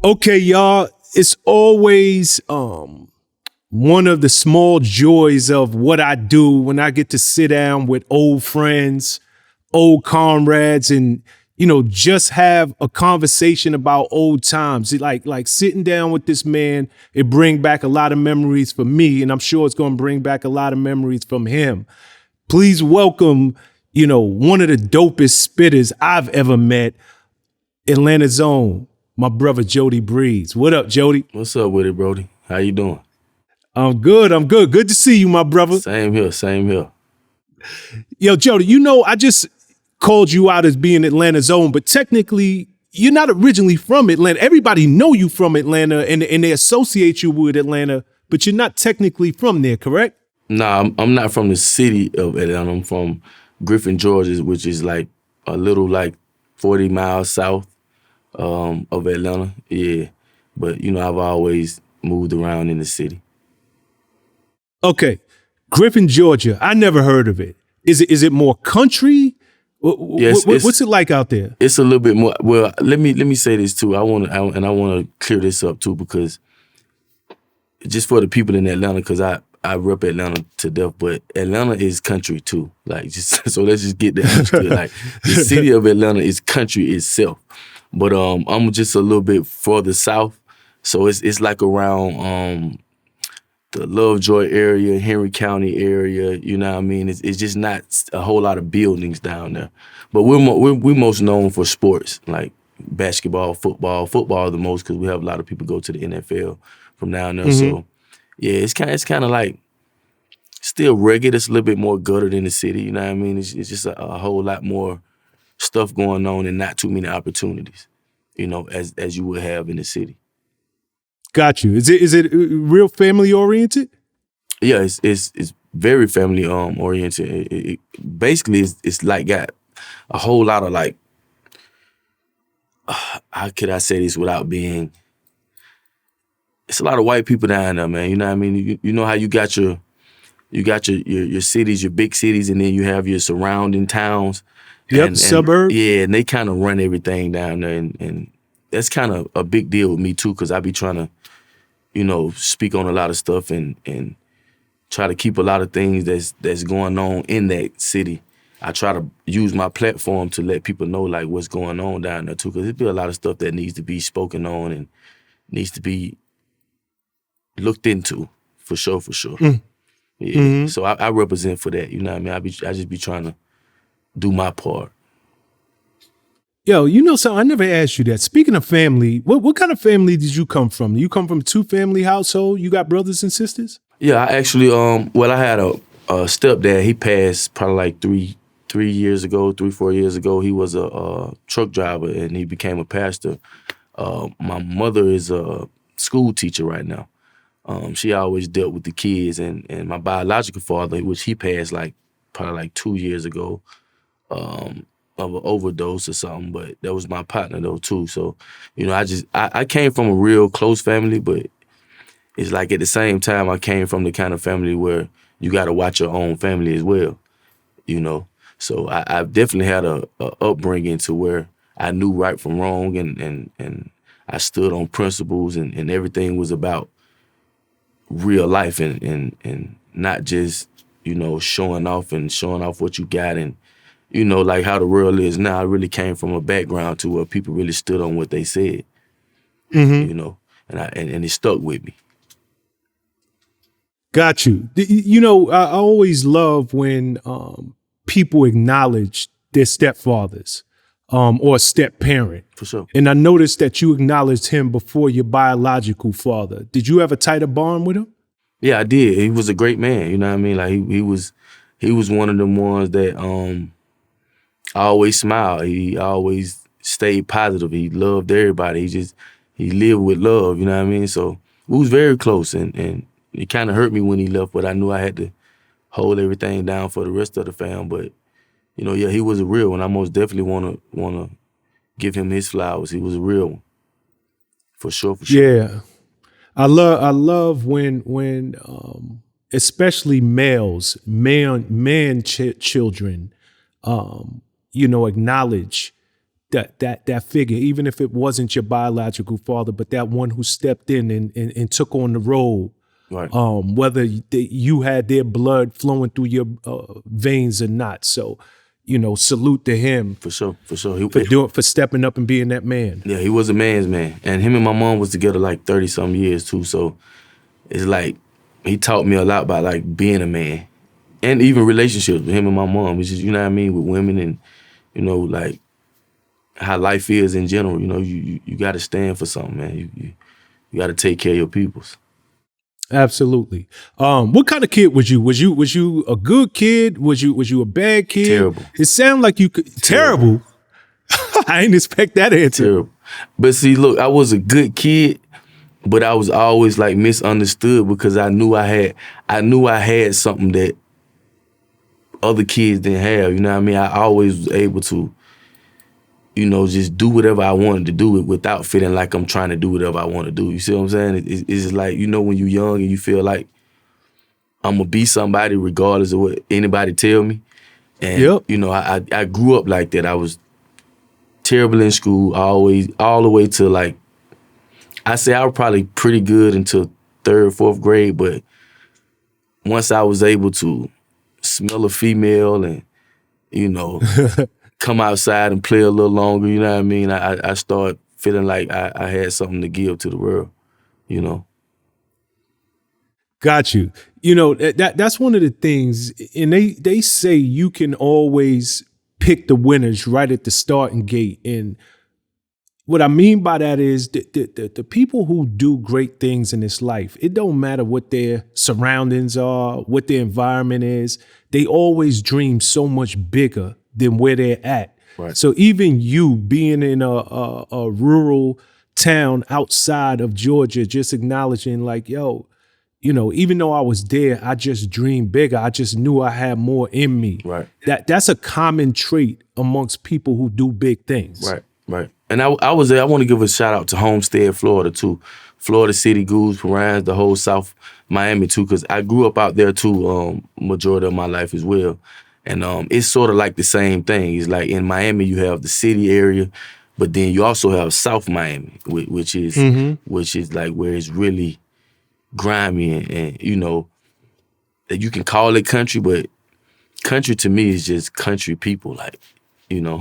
Okay, y'all, it's always one of the small joys of what I do when I get to sit down with old friends, old comrades, and just have a conversation about old times. Like sitting down with this man, it bring back a lot of memories for me, and I'm sure it's going to bring back a lot of memories from him. Please welcome, one of the dopest spitters I've ever met, Atlanta's own, my brother Jody Breeze. What up, Jody? What's up with it, Brody? How you doing? I'm good. Good to see you, my brother. Same here. Yo, Jody, I just called you out as being Atlanta's own, but technically, you're not originally from Atlanta. Everybody know you from Atlanta, and they associate you with Atlanta, but you're not technically from there, correct? Nah, I'm not from the city of Atlanta. I'm from Griffin, Georgia, which is like a little like 40 miles south of Atlanta. Yeah, but I've always moved around in the city. Okay, Griffin, Georgia. I never heard of it. Is it more country? Yes, what's it like out there? It's a little bit more. Well, let me say this too. I want to clear this up too, because just for the people in Atlanta, because I rep Atlanta to death, but Atlanta is country too. Like, just so let's just get that understood. Like, the city of Atlanta is country itself, but I'm just a little bit further south, so it's like around the Lovejoy area, Henry County area. You know what I mean? It's just not a whole lot of buildings down there, but we're most known for sports like basketball, football the most, because we have a lot of people go to the NFL from down there. Mm-hmm. So yeah, it's kind of like still rugged. It's a little bit more gutter than the city. You know what I mean? It's just a whole lot more stuff going on and not too many opportunities, as you would have in the city. Got you. Is it real family oriented? Yeah, it's very family oriented. It basically it's like got a whole lot of like, how could I say this without being? It's a lot of white people down there, man. You know what I mean? You know how you got your cities, your big cities, and then you have your surrounding towns. Yep, suburbs. Yeah, and they kind of run everything down there, and that's kind of a big deal with me too, because I be trying to, speak on a lot of stuff and try to keep a lot of things that's going on in that city. I try to use my platform to let people know like what's going on down there too, because there's a lot of stuff that needs to be spoken on and needs to be looked into for sure. Yeah. Mm-hmm. So I represent for that. You know what I mean? I just be trying to do my part. Yo, so I never asked you that. Speaking of family, what kind of family did you come from? You come from a 2-family household? You got brothers and sisters? Yeah, I actually, I had a stepdad. He passed probably like 4 years ago. He was a truck driver and he became a pastor. My mother is a school teacher right now. She always dealt with the kids, and my biological father, which he passed probably like 2 years ago, of an overdose or something, but that was my partner though too. So, I came from a real close family, but it's like at the same time I came from the kind of family where you got to watch your own family as well, So I've definitely had a upbringing to where I knew right from wrong, and I stood on principles, and everything was about real life and not just, showing off what you got, and like how the world is now. I really came from a background to where people really stood on what they said, mm-hmm. And it stuck with me. Got you. I always love when people acknowledge their stepfathers or step parent. For sure. And I noticed that you acknowledged him before your biological father. Did you have a tighter bond with him? Yeah, I did. He was a great man. You know what I mean? Like he was one of them ones that always smiled. He always stayed positive. He loved everybody. He lived with love. You know what I mean? So we was very close, and it kind of hurt me when he left, but I knew I had to hold everything down for the rest of the fam. But yeah, he was a real one. I most definitely wanna give him his flowers. He was a real one, for sure. Yeah, I love when especially males, children, acknowledge that figure, even if it wasn't your biological father, but that one who stepped in and took on the role. Right. Whether you had their blood flowing through your veins or not. So, salute to him For sure. for stepping up and being that man. Yeah, he was a man's man. And him and my mom was together like 30-something years too. So it's like he taught me a lot about like being a man. And even relationships with him and my mom. It's just, you know what I mean, with women and, like how life is in general. You gotta stand for something, man. You gotta take care of your peoples. Absolutely. What kind of kid was you? Was you a good kid? Was you a bad kid? Terrible. It sounded like you could. Terrible. I didn't expect that answer. Terrible. But see, look, I was a good kid, but I was always like misunderstood because I knew I had something that other kids didn't have. You know what I mean? I always was able to, just do whatever I wanted to do without feeling like I'm trying to do whatever I want to do. You see what I'm saying? It's like, when you're young and you feel like I'm going to be somebody regardless of what anybody tell me. And, Yep. I grew up like that. I was terrible in school, always, all the way to like, I say I was probably pretty good until 3rd, 4th grade, but once I was able to smell a female and, come outside and play a little longer, you know what I mean? I started feeling like I had something to give to the world, Got you. That's one of the things, and they say you can always pick the winners right at the starting gate. And what I mean by that is the people who do great things in this life, it don't matter what their surroundings are, what their environment is, they always dream so much bigger than where they're at. Right. So even you being in a rural town outside of Georgia, just acknowledging like, yo, even though I was there, I just dreamed bigger. I just knew I had more in me. Right. That's a common trait amongst people who do big things. Right. And I was there. I want to give a shout out to Homestead, Florida too. Florida City, Goose, Piranhas, the whole South Miami too, because I grew up out there too, majority of my life as well. And it's sort of like the same thing. It's like in Miami you have the city area, but then you also have South Miami, which is like where it's really grimy and you can call it country, but country to me is just country people, like, and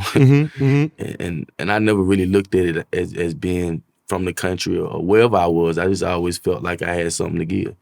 I never really looked at it as being from the country or wherever I was. I just always felt like I had something to give.